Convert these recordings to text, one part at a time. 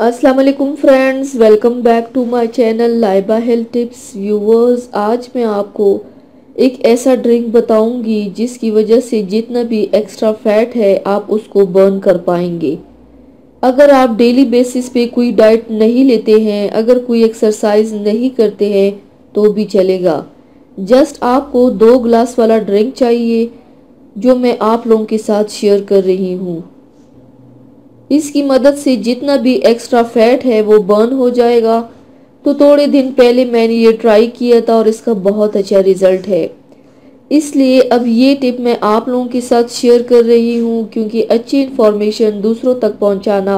अस्सलाम वालेकुम friends, welcome back to my channel Laiba health tips. Viewers, आज मैं आपको एक ऐसा ड्रिंक बताऊंगी जिसकी वजह से जितना भी एक्स्ट्रा फैट है आप उसको बर्न कर पाएंगे। अगर आप डेली बेसिस पे कोई डाइट नहीं लेते हैं, अगर कोई एक्सरसाइज नहीं करते हैं तो भी चलेगा। जस्ट आपको 2 ग्लास वाला ड्रिंक चाहिए जो मैं आप लोगों के साथ शेयर कर रही हूँ। इसकी मदद से जितना भी एक्स्ट्रा फैट है वो बर्न हो जाएगा। तो थोड़े दिन पहले मैंने ये ट्राई किया था और इसका बहुत अच्छा रिजल्ट है। इसलिए अब ये टिप मैं आप लोगों के साथ शेयर कर रही हूँ, क्योंकि अच्छी इन्फॉर्मेशन दूसरों तक पहुँचाना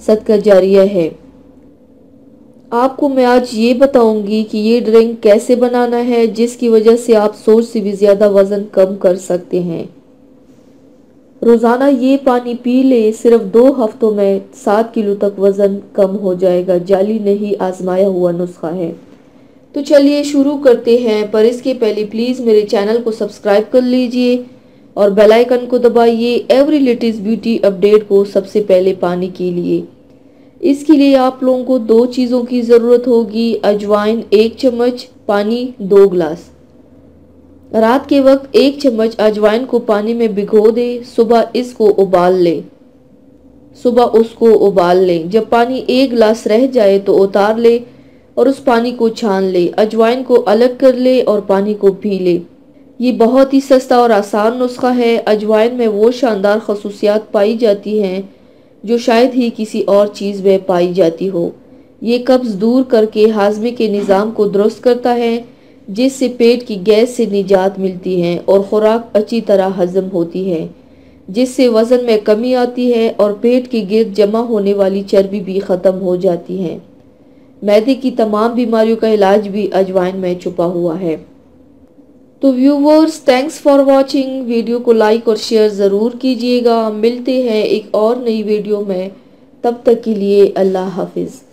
सदका जारिया है। आपको मैं आज ये बताऊंगी कि ये ड्रिंक कैसे बनाना है जिसकी वजह से आप सोच से भी ज़्यादा वज़न कम कर सकते हैं। रोज़ाना ये पानी पी ले, सिर्फ 2 हफ्तों में 7 किलो तक वज़न कम हो जाएगा। जाली नहीं, आजमाया हुआ नुस्खा है। तो चलिए शुरू करते हैं, पर इसके पहले प्लीज़ मेरे चैनल को सब्सक्राइब कर लीजिए और बेल आइकन को दबाइए एवरी लेटेस्ट ब्यूटी अपडेट को सबसे पहले पाने के लिए। इसके लिए आप लोगों को 2 चीज़ों की ज़रूरत होगी। अजवाइन 1 चम्मच, पानी 2 ग्लास। रात के वक्त 1 चम्मच अजवाइन को पानी में भिगो दे, सुबह उसको उबाल लें। जब पानी 1 गिलास रह जाए तो उतार ले और उस पानी को छान ले। अजवाइन को अलग कर ले और पानी को पी ले। ये बहुत ही सस्ता और आसान नुस्खा है। अजवाइन में वो शानदार खसूसियात पाई जाती हैं जो शायद ही किसी और चीज़ में पाई जाती हो। ये कब्ज दूर करके हाजमे के निज़ाम को दुरुस्त करता है, जिससे पेट की गैस से निजात मिलती है और खुराक अच्छी तरह हजम होती है, जिससे वज़न में कमी आती है और पेट के गिर्द जमा होने वाली चर्बी भी ख़त्म हो जाती है। मैदे की तमाम बीमारियों का इलाज भी अजवाइन में छुपा हुआ है। तो viewers, thanks for watching. Video को लाइक और शेयर ज़रूर कीजिएगा। मिलते हैं एक और नई वीडियो में, तब तक के लिए अल्लाह हाफिज़।